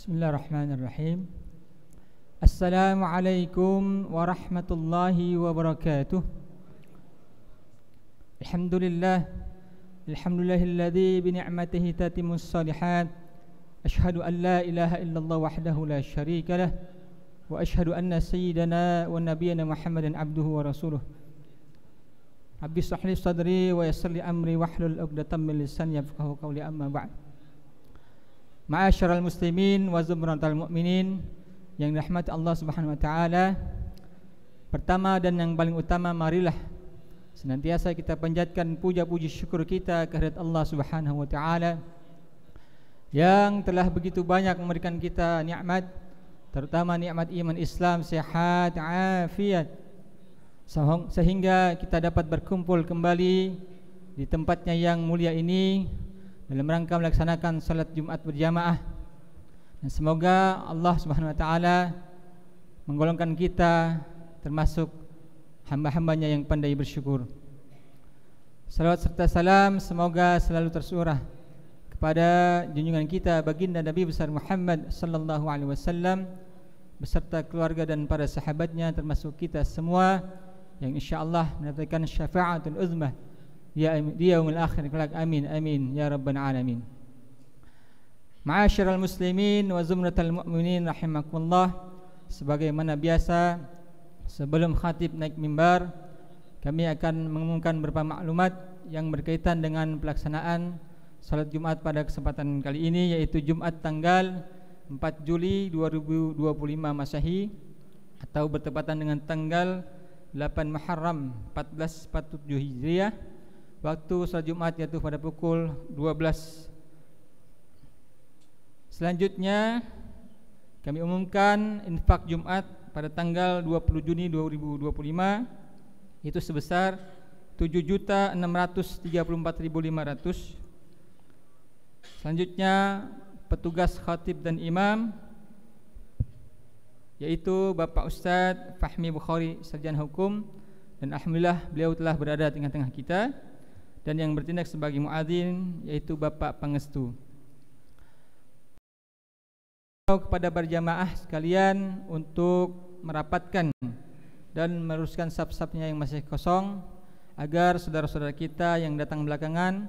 Bismillahirrahmanirrahim. Assalamualaikum warahmatullahi wabarakatuh. Alhamdulillahilladzi bi ni'matihi tatimmus shalihat. Asyhadu an la ilaha illallah wahdahu la syarika lah wa asyhadu anna sayyidana wa nabiyyana Muhammadan abduhu wa rasuluh. Rabbi shrah li sadri wa yassir li amri wahlul 'uqdatam min lisani yafqahu qawli, amma ba'd. Ma'asyiral muslimin wa zumratal mu'minin yang dirahmati Allah Subhanahu wa taala. Pertama dan yang paling utama, marilah senantiasa kita panjatkan puja-puji syukur kita kehadirat Allah Subhanahu wa taala yang telah begitu banyak memberikan kita nikmat, terutama nikmat iman Islam, sehat, afiat, sehingga kita dapat berkumpul kembali di tempatnya yang mulia ini dalam rangka melaksanakan salat Jumat berjamaah. Dan semoga Allah Subhanahu wa taala menggolongkan kita termasuk hamba-hambanya yang pandai bersyukur. Salawat serta salam semoga selalu tersurah kepada junjungan kita baginda Nabi besar Muhammad sallallahu alaihi wasallam beserta keluarga dan para sahabatnya, termasuk kita semua yang insyaallah mendapatkan syafaatul uzmah di yaumil akhir kelak. Amin amin ya rabbal alamin. Ma'asyiral muslimin wa zumratal mu'minin rahimakumullah. Sebagaimana biasa, sebelum khatib naik mimbar, kami akan mengumumkan beberapa maklumat yang berkaitan dengan pelaksanaan salat Jumat pada kesempatan kali ini, yaitu Jumat tanggal 4 Juli 2025 Masehi atau bertepatan dengan tanggal 8 Muharram 1447 Hijriah. Waktu salat Jumat yaitu pada pukul 12. Selanjutnya kami umumkan infak Jumat pada tanggal 20 Juni 2025 itu sebesar 7.634.500. Selanjutnya petugas khatib dan imam, yaitu Bapak Ustadz Fahmi Bukhari, sarjana hukum, dan alhamdulillah beliau telah berada di tengah-tengah kita. Dan yang bertindak sebagai muadzin yaitu Bapak Pangestu. Kepada berjamaah sekalian untuk merapatkan dan meneruskan saf-safnya yang masih kosong, agar saudara-saudara kita yang datang belakangan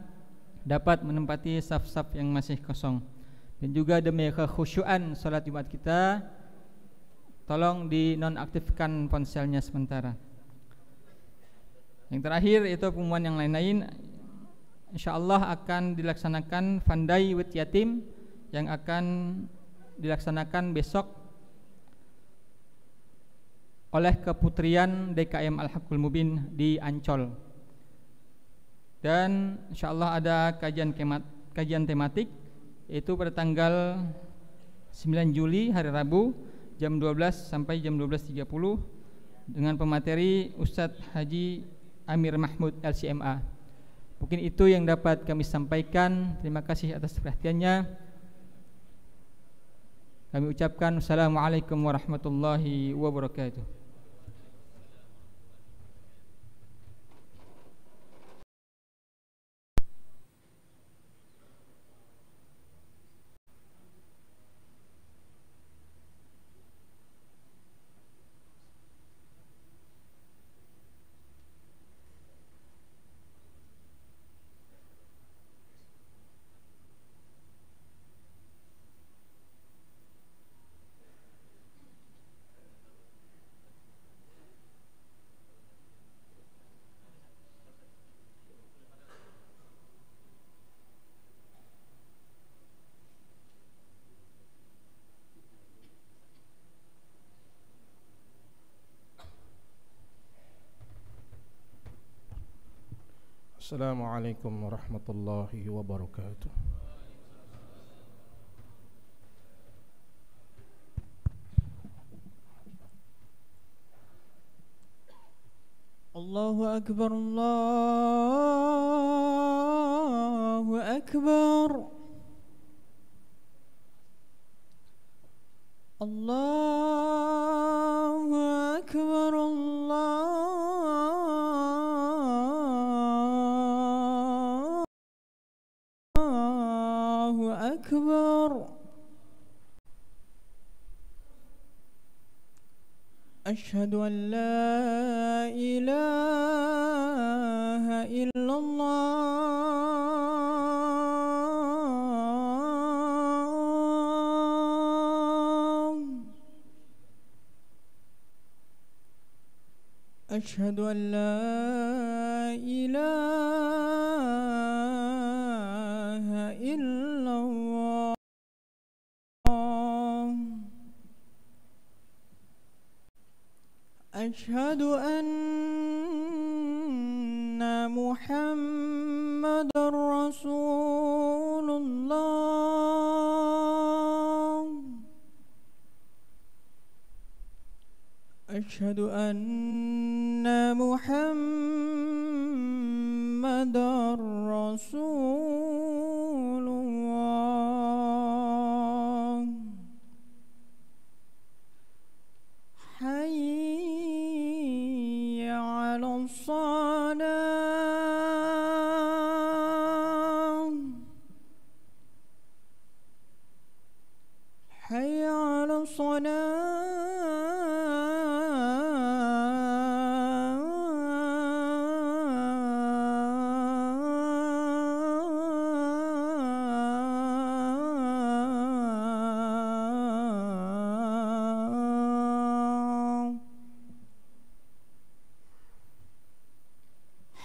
dapat menempati saf-saf yang masih kosong. Dan juga demi kekhusyuan salat Jumat kita, tolong dinonaktifkan ponselnya sementara. Yang terakhir itu pengumuman yang lain-lain. InsyaAllah akan dilaksanakan Vandai with Yatim yang akan dilaksanakan besok oleh Keputrian DKM Al-Haqqul Mubin di Ancol. Dan insyaallah ada kajian tematik, yaitu pada tanggal 9 Juli hari Rabu jam 12 sampai jam 12.30 dengan pemateri Ustadz Haji Amir Mahmud LCMA. Mungkin itu yang dapat kami sampaikan. Terima kasih atas perhatiannya. Kami ucapkan Assalamualaikum warahmatullahi wabarakatuh. Assalamualaikum warahmatullahi wabarakatuh. Allahu Akbar, Allahu Akbar, Allahu Akbar, Allahu Akbar. أشهد أن لا إله إلا الله. أشهد أن لا إله إلا الله. أشهد أن محمد رسول الله. أشهد أن محمد رسول الله. حي على الصلاة. حي على الصلاة.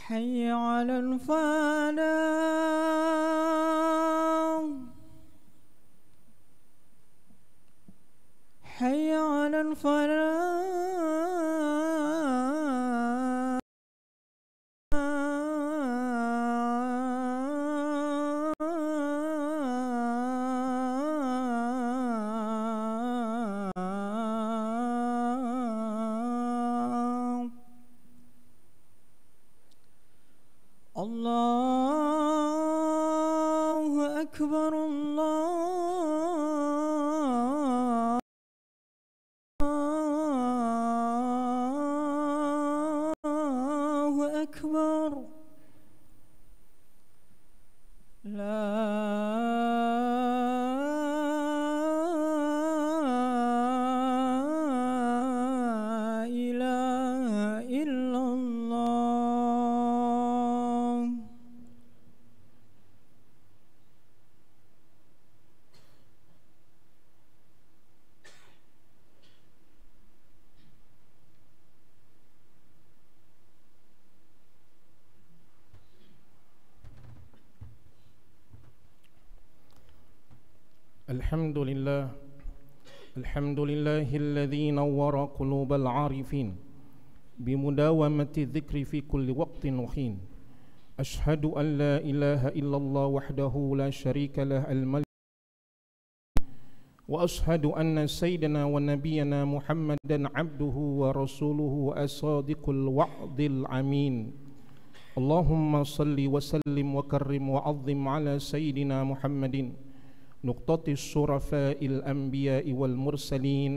حي على الفلاح. حي على الفلاح. الله أكبر. الله أكبر. لا إله إلا الله. الحمد لله الذي نور قلوب العارفين بمداومة الذكر في كل وقت وحين. أشهد أن لا إله إلا الله وحده لا شريك له الملك، وأشهد أن سيدنا ونبينا محمدا عبده ورسوله الصادق الوعد الأمين. اللهم صل وسلم وكرم وعظم على سيدنا محمد نقطة الشرفاء الأنبياء والمرسلين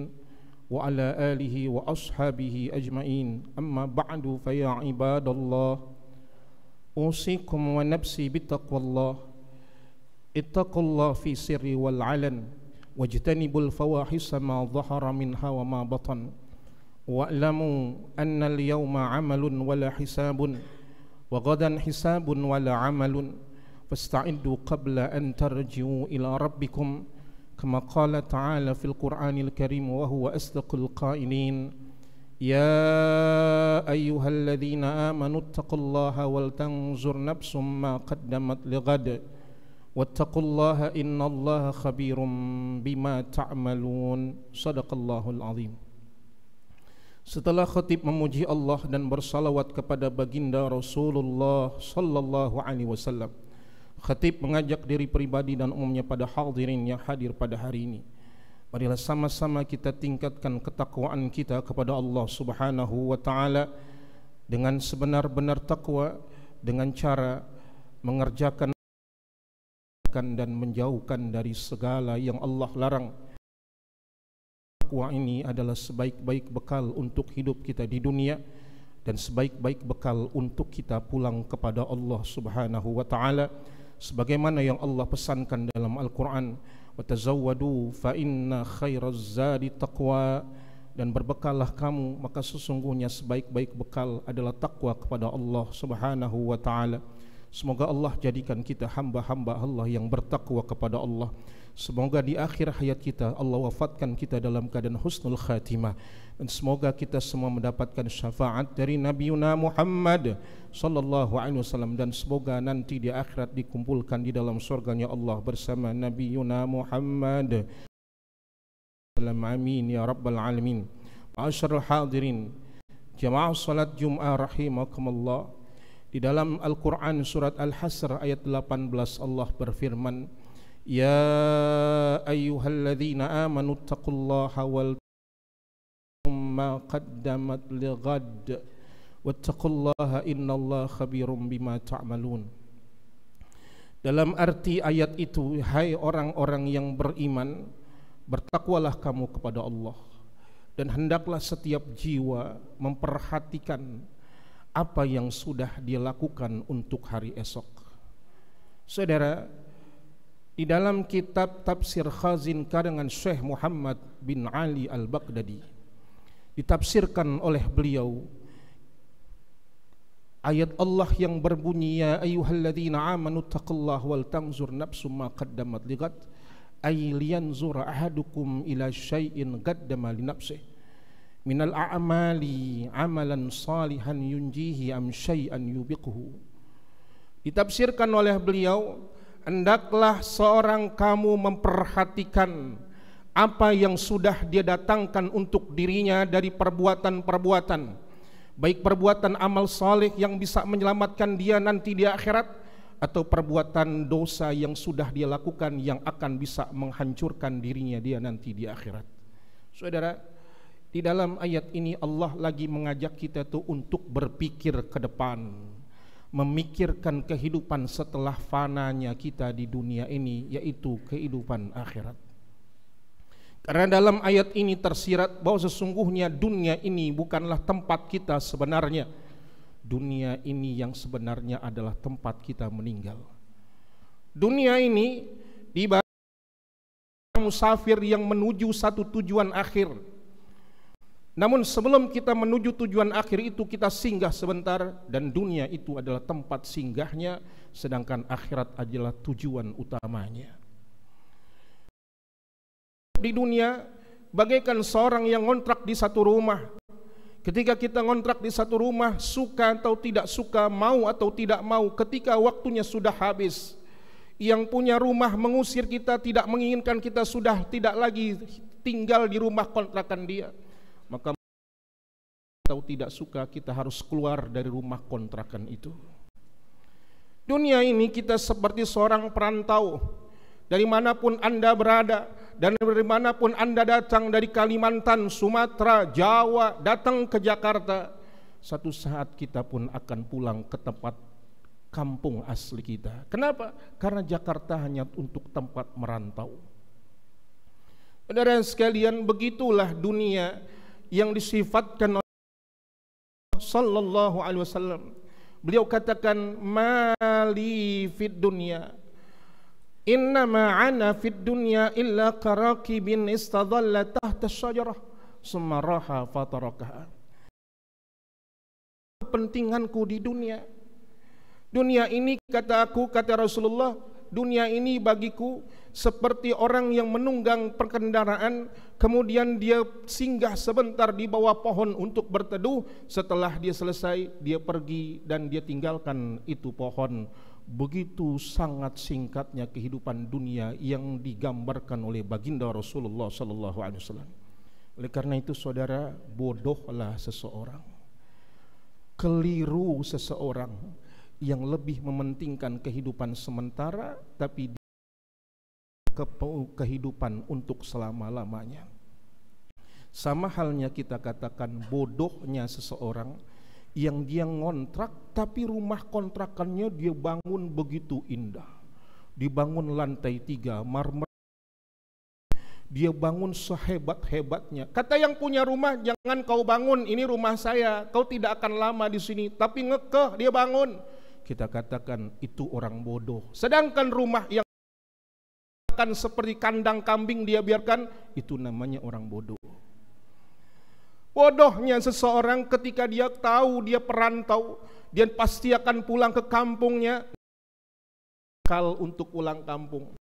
وعلى آله وأصحابه أجمعين. أما بعد فيا عباد الله، أوصيكم ونفسي بتقوى الله. اتقوا الله في السر والعلن، واجتنبوا الفواحش ما ظهر منها وما بطن، واعلموا أن اليوم عمل ولا حساب، وغدا حساب ولا عمل. فاستعدوا قبل أن ترجعوا إلى ربكم، كما قال تعالى في القرآن الكريم وهو أصدق القائلين: يا أيها الذين آمنوا اتقوا الله ولتنظر نفس ما قدمت لغد واتقوا الله إن الله خبير بما تعملون. صدق الله العظيم. Setelah khatib memuji Allah dan bersalawat kepada baginda Rasulullah sallallahu alaihi wasallam, khatib mengajak diri pribadi dan umumnya pada hadirin yang hadir pada hari ini. Marilah sama-sama kita tingkatkan ketakwaan kita kepada Allah Subhanahu wa taala dengan sebenar-benar takwa, dengan cara mengerjakan dan menjauhkan dari segala yang Allah larang. Takwa ini adalah sebaik-baik bekal untuk hidup kita di dunia dan sebaik-baik bekal untuk kita pulang kepada Allah Subhanahu wa taala, sebagaimana yang Allah pesankan dalam Al-Quran, wa tazawwadu fa inna khairaz zadi taqwa dan berbekallah kamu, maka sesungguhnya sebaik-baik bekal adalah takwa kepada Allah Subhanahu wa ta'ala. Semoga Allah jadikan kita hamba-hamba Allah yang bertakwa kepada Allah. Semoga di akhir hayat kita Allah wafatkan kita dalam keadaan husnul khatimah, dan semoga kita semua mendapatkan syafaat dari Nabi Muhammad sallallahu alaihi wasallam, dan semoga nanti di akhirat dikumpulkan di dalam surganya Allah bersama Nabi Muhammad. Amin ya rabbal alamin. Ma'asyiral hadirin, jamaah salat Jum'ah rahimakumullah. Di dalam Al-Quran surat Al-Hasr ayat 18 Allah berfirman, ya ayyuhalladzina amanu taqullaha wal ma qaddamat lighad wattaqullaha innallaha khabirum bima ta'malun. Dalam arti ayat itu, hai orang-orang yang beriman, bertakwalah kamu kepada Allah, dan hendaklah setiap jiwa memperhatikan apa yang sudah dia lakukan untuk hari esok. Saudara, di dalam kitab Tafsir Khazin karangan Syekh Muhammad bin Ali Al-Baghdadi, ditafsirkan oleh beliau ayat Allah yang berbunyi, ya ayyuhalladzina amanu taqullaha wal tanzur nafsum ma qaddamat lighad, ay liyanzura ahadukum ila syai'in qaddama li nafsihi minal a'mali amalan salihan yunjihi am syai'an yubiquhu. Ditafsirkan oleh beliau, hendaklah seorang kamu memperhatikan apa yang sudah dia datangkan untuk dirinya dari perbuatan-perbuatan, baik perbuatan amal saleh yang bisa menyelamatkan dia nanti di akhirat, atau perbuatan dosa yang sudah dia lakukan yang akan bisa menghancurkan dirinya dia nanti di akhirat. Saudara, di dalam ayat ini Allah lagi mengajak kita tuh untuk berpikir ke depan, memikirkan kehidupan setelah fananya kita di dunia ini, yaitu kehidupan akhirat. Karena dalam ayat ini tersirat bahwa sesungguhnya dunia ini bukanlah tempat kita sebenarnya. Dunia ini yang sebenarnya adalah tempat kita meninggal. Dunia ini dibawa musafir yang menuju satu tujuan akhir. Namun sebelum kita menuju tujuan akhir itu, kita singgah sebentar, dan dunia itu adalah tempat singgahnya, sedangkan akhirat adalah tujuan utamanya. Di dunia bagaikan seorang yang ngontrak di satu rumah. Ketika kita ngontrak di satu rumah, suka atau tidak suka, mau atau tidak mau, ketika waktunya sudah habis, yang punya rumah mengusir kita, tidak menginginkan kita sudah tidak lagi tinggal di rumah kontrakan dia, maka atau tidak suka kita harus keluar dari rumah kontrakan itu. Dunia ini kita seperti seorang perantau. Dari manapun Anda berada, dan dari manapun Anda datang, dari Kalimantan, Sumatera, Jawa, datang ke Jakarta, satu saat kita pun akan pulang ke tempat kampung asli kita. Kenapa? Karena Jakarta hanya untuk tempat merantau. Saudara sekalian, begitulah dunia yang disifatkan oleh sallallahu alaihi wasallam. Beliau katakan, mali fid dunya innama ana fid dunya illa karakibin istadalla tahta syajarah summa raha fatarakaha. Kepentinganku di dunia, dunia ini, kata aku, kata Rasulullah, dunia ini bagiku seperti orang yang menunggang perkendaraan, kemudian dia singgah sebentar di bawah pohon untuk berteduh. Setelah dia selesai, dia pergi dan dia tinggalkan itu pohon. Begitu sangat singkatnya kehidupan dunia yang digambarkan oleh baginda Rasulullah sallallahu alaihi wasallam. Oleh karena itu, saudara, bodohlah seseorang, keliru seseorang yang lebih mementingkan kehidupan sementara tapi kehidupan untuk selama-lamanya. Sama halnya kita katakan bodohnya seseorang yang dia ngontrak tapi rumah kontrakannya dia bangun begitu indah, dibangun lantai 3 marmer, dia bangun sehebat-hebatnya. Kata yang punya rumah, jangan kau bangun, ini rumah saya, kau tidak akan lama di sini. Tapi ngekeh dia bangun. Kita katakan itu orang bodoh. Sedangkan rumah yang akan seperti kandang kambing dia biarkan, itu namanya orang bodoh. Bodohnya seseorang ketika dia tahu dia perantau, dia pasti akan pulang ke kampungnya, bekal untuk pulang kampung.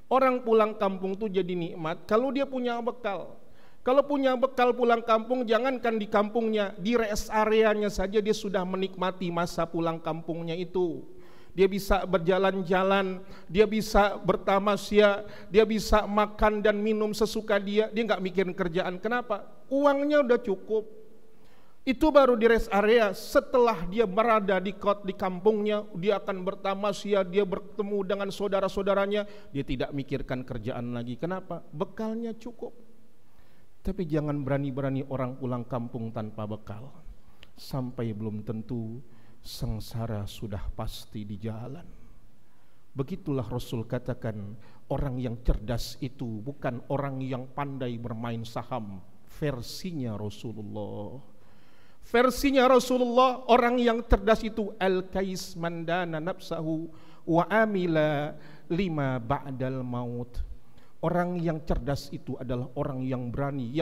Orang pulang kampung tuh jadi nikmat kalau dia punya bekal. Kalau punya bekal pulang kampung, jangankan di kampungnya, di rest areanya saja dia sudah menikmati masa pulang kampungnya itu. Dia bisa berjalan-jalan, dia bisa bertamasya, dia bisa makan dan minum sesuka dia nggak mikirin kerjaan. Kenapa? Uangnya udah cukup. Itu baru di rest area. Setelah dia berada di kampungnya, dia akan bertamasya, dia bertemu dengan saudara-saudaranya, dia tidak mikirkan kerjaan lagi. Kenapa? Bekalnya cukup. Tapi jangan berani-berani orang pulang kampung tanpa bekal. Sampai belum tentu sengsara sudah pasti di jalan. Begitulah Rasul katakan, orang yang cerdas itu bukan orang yang pandai bermain saham. Versinya Rasulullah. Versinya Rasulullah, orang yang cerdas itu al-kais mandana nafsahu wa amila lima ba'dal maut. Orang yang cerdas itu adalah orang yang berani,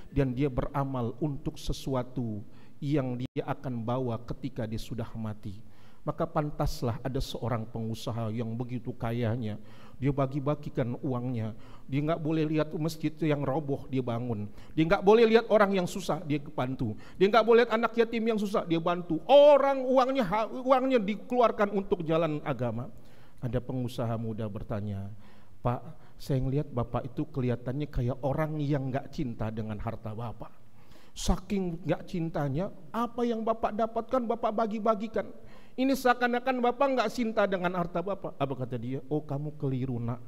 dan dia beramal untuk sesuatu yang dia akan bawa ketika dia sudah mati. Maka pantaslah ada seorang pengusaha yang begitu kayanya, dia bagi-bagikan uangnya. Dia nggak boleh lihat masjid yang roboh, dia bangun. Dia nggak boleh lihat orang yang susah, dia bantu. Dia nggak boleh lihat anak yatim yang susah, dia bantu. Uangnya dikeluarkan untuk jalan agama. Ada pengusaha muda bertanya, Pak, saya ngelihat Bapak itu kelihatannya kayak orang yang nggak cinta dengan harta Bapak. Saking nggak cintanya, apa yang Bapak dapatkan Bapak bagi-bagikan. Ini seakan-akan Bapak nggak cinta dengan harta Bapak. Apa kata dia? Oh, kamu keliru nak.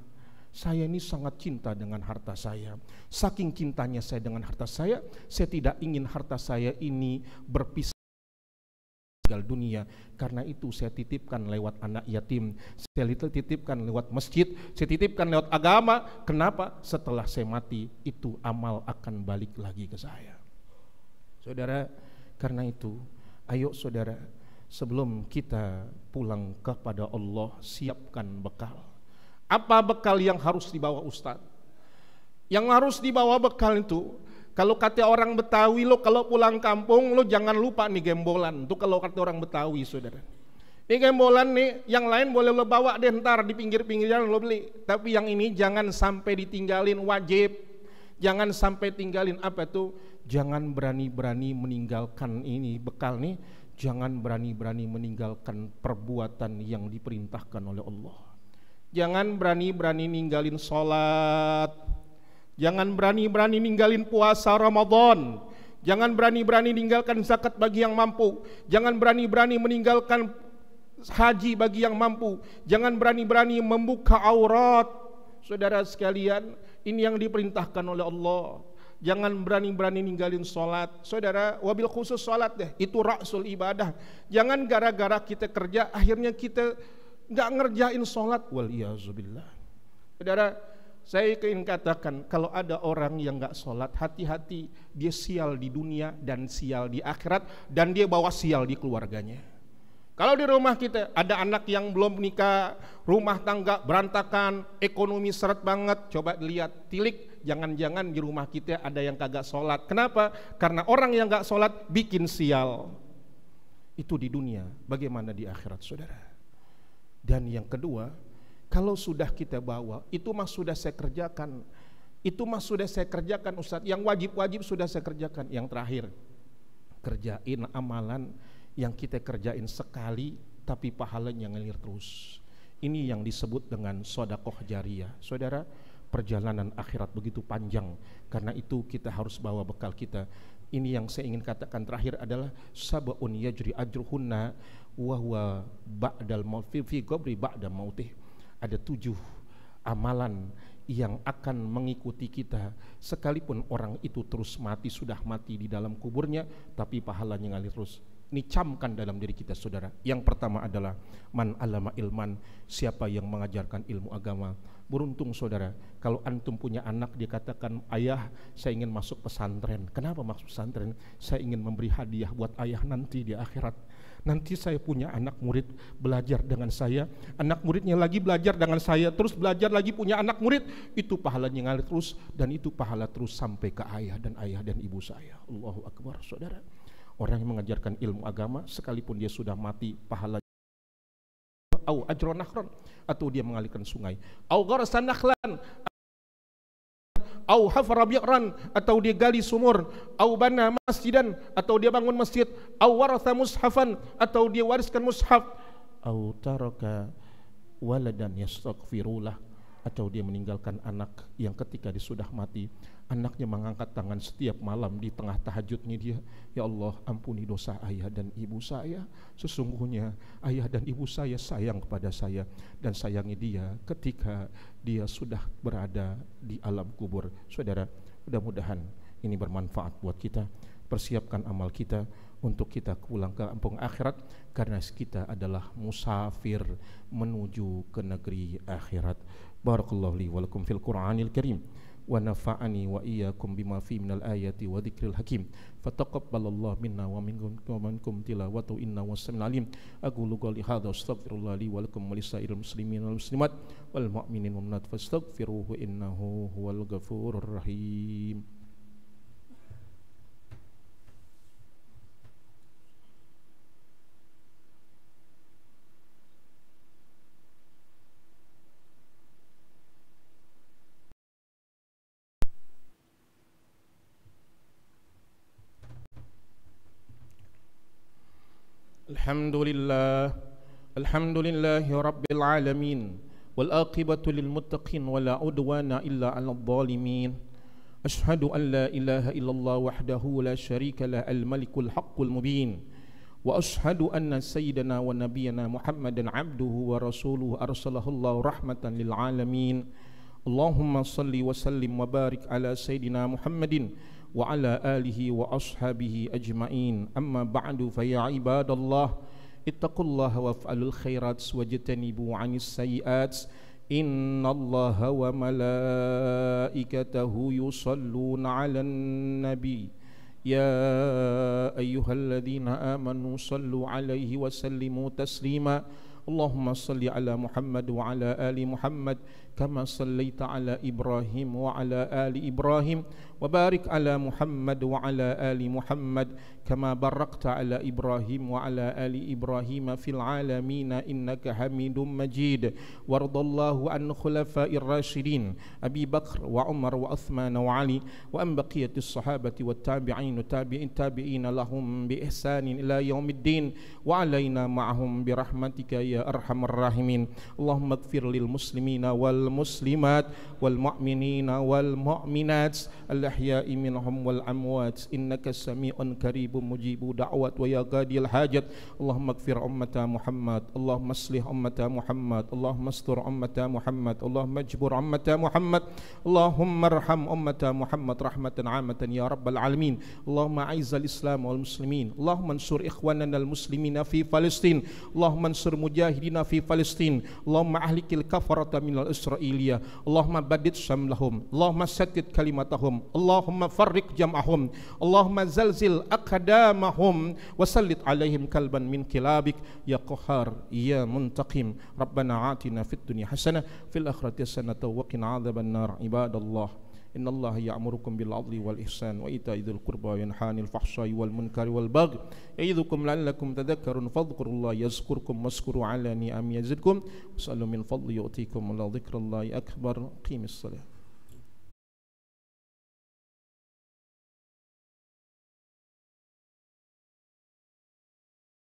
Saya ini sangat cinta dengan harta saya. Saking cintanya saya dengan harta saya tidak ingin harta saya ini berpisah tinggal dunia. Karena itu saya titipkan lewat anak yatim, saya titipkan lewat masjid, saya titipkan lewat agama. Kenapa? Setelah saya mati itu amal akan balik lagi ke saya. Saudara, karena itu ayo saudara, sebelum kita pulang kepada Allah, siapkan bekal. Apa bekal yang harus dibawa Ustaz? Yang harus dibawa bekal itu, kalau kata orang Betawi, lo kalau pulang kampung lo jangan lupa nih gembolan. Itu kalau kata orang Betawi, saudara. Ini gembolan nih, yang lain boleh lo bawa deh ntar di pinggir-pinggir jalan lo beli. Tapi yang ini jangan sampai ditinggalin, wajib. Jangan sampai tinggalin apa itu? Jangan berani-berani meninggalkan ini bekal nih. Jangan berani-berani meninggalkan perbuatan yang diperintahkan oleh Allah. Jangan berani-berani ninggalin sholat. Jangan berani-berani ninggalin puasa Ramadan. Jangan berani-berani ninggalkan zakat bagi yang mampu. Jangan berani-berani meninggalkan haji bagi yang mampu. Jangan berani-berani membuka aurat. Saudara sekalian, ini yang diperintahkan oleh Allah. Jangan berani-berani ninggalin sholat. Saudara, wabil khusus sholat deh, itu ra'sul ibadah. Jangan gara-gara kita kerja akhirnya kita gak ngerjain sholat. Waliyazubillah. Saudara, saya ingin katakan, kalau ada orang yang gak sholat, hati-hati, dia sial di dunia dan sial di akhirat, dan dia bawa sial di keluarganya. Kalau di rumah kita ada anak yang belum menikah, rumah tangga berantakan, ekonomi seret banget, coba lihat, tilik, jangan-jangan di rumah kita ada yang kagak sholat. Kenapa? Karena orang yang gak sholat bikin sial. Itu di dunia, bagaimana di akhirat, saudara? Dan yang kedua, kalau sudah kita bawa, itu mah sudah saya kerjakan. Itu mah sudah saya kerjakan Ustaz. Yang wajib-wajib sudah saya kerjakan. Yang terakhir, kerjain amalan yang kita kerjain sekali tapi pahalanya ngalir terus. Ini yang disebut dengan sedekah jariyah. Saudara, perjalanan akhirat begitu panjang. Karena itu kita harus bawa bekal kita. Ini yang saya ingin katakan terakhir adalah sab'un yajri ajruhunna wa huwa ba'dal maut fi qabri ba'da mautih. Ada 7 amalan yang akan mengikuti kita sekalipun orang itu terus mati, sudah mati di dalam kuburnya, tapi pahalanya ngalir terus. Ini camkan dalam diri kita saudara. Yang pertama adalah man alama ilman, siapa yang mengajarkan ilmu agama. Beruntung saudara, kalau antum punya anak dia katakan, ayah saya ingin masuk pesantren. Kenapa masuk pesantren? Saya ingin memberi hadiah buat ayah nanti di akhirat. Nanti saya punya anak murid belajar dengan saya, anak muridnya lagi belajar dengan saya, terus belajar lagi punya anak murid, itu pahalanya ngalir terus, dan itu pahala terus sampai ke ayah dan ibu saya. Allahu Akbar saudara. Orang yang mengajarkan ilmu agama sekalipun dia sudah mati, pahala au ajron nakhran, atau dia mengalirkan sungai, au gharasa nakhlan, au hafara bi'ran, atau dia gali sumur, au bana masjidan, atau dia bangun masjid, au waratha mushafan, atau dia wariskan mushaf, au taraka waladan yastaghfirullah, atau dia meninggalkan anak yang ketika dia sudah mati, anaknya mengangkat tangan setiap malam di tengah tahajudnya dia, ya Allah ampuni dosa ayah dan ibu saya, sesungguhnya ayah dan ibu saya sayang kepada saya, dan sayangi dia ketika dia sudah berada di alam kubur. Saudara, mudah-mudahan ini bermanfaat buat kita. Persiapkan amal kita untuk kita pulang ke kampung akhirat, karena kita adalah musafir menuju ke negeri akhirat. Barakallahu li wa lakum fil Qur'anil Karim, wa nafa'ani wa iyyakum bima fi minal ayati wa dzikril hakim. Fataqabbalallahu minna wa minkum tilawatu inna wassamil alim. Aqulu qouli hadza astaghfirullah li wa lakum wa lisairil muslimin wal muslimat wal mu'minin wal mu'minat fastaghfiruhu innahu huwal ghafurur rahim. Alhamdulillahi rabbil alamin, wal aqibatu lil muttaqin, wala udwana illa 'alal zalimin. Ashhadu an la ilaha illallah wahdahu la syarika lah, al malikul haqqul mubin, wa ashhadu anna sayyidana wa nabiyyana Muhammadan abduhu wa rasuluhu arsalahu Allah rahmatan lil alamin. Allahumma salli wa sallim wa barik ala sayyidina Muhammadin wa ala alihi wa ashabihi ajma'in. Amma ba'du, fa ya ibadallah ittaqullaha waf'alul khairat wajtanibu 'anis sayyi'at. Innallaha wa malaikatahu yusalluna 'alan nabi. Ya ayyuhalladzina amanu sallu 'alaihi wa sallimu taslima. Allahumma salli ala Muhammad wa ala ali Muhammad kama sallaita ala Ibrahim wa ala ali Ibrahim, wa barik ala Muhammad wa ala ali Muhammad kama barakta ala Ibrahim wa ala ali Ibrahim fil alamin innaka Hamidum Majid. Wardallahu an khulafa'ir rasyidin Abi Bakr wa Umar wa Uthman wa Ali wa an baqiyatis sahabati wat tabi'in wa tabi'in lahum bi ihsanin ila yaumiddin wa alaina ma'ahum bi rahmatika ya arhamar rahimin. Allahumma ighfir lil muslimina wal muslimat wal mu'minina wal mu'minat al ahya'i minhum wal amwat innaka sami'un qaribun mujibu da'wat wa ya qadiyal hajat. Allahumma ighfir ummata Muhammad, Allahumma aslih ummata Muhammad, Allahumma astur ummata Muhammad, Allahumma ajbur ummata Muhammad, Allahumma arham ummata Muhammad rahmatan 'amatan ya rabbal alamin. Allahumma a'izzal islam wal muslimin, Allahumma ansur ikhwanana al muslimina fi Palestin, Allahumma ansur mujahidina fi Palestin, Allahumma ahlikil kafarata minal Israiliyah, Allahumma badid syamlahum, Allahumma saddid kalimatahum, Allahumma farriq jam'ahum, Allahumma zalzil aqdamahum wa sallit alaihim kalban min kilabik ya qahhar ya muntaqim. Rabbana atina fid dunya hasanah fil akhirati hasanah wa qina adzaban nar. Ibadallah, inna Allah ya'murukum bil 'adli wal ihsan wa ita'i dzil qurba wa yanha 'anil fahsya'i wal munkari wal baghi ya'idzukum la'allakum tadhakkarun. Fadhkurullaha yazkurkum washkuru 'ala ni'amihi yazidkum. Was'alu min fadli yu'tikum wa la dzikrallahi akbar. Qimis shalah.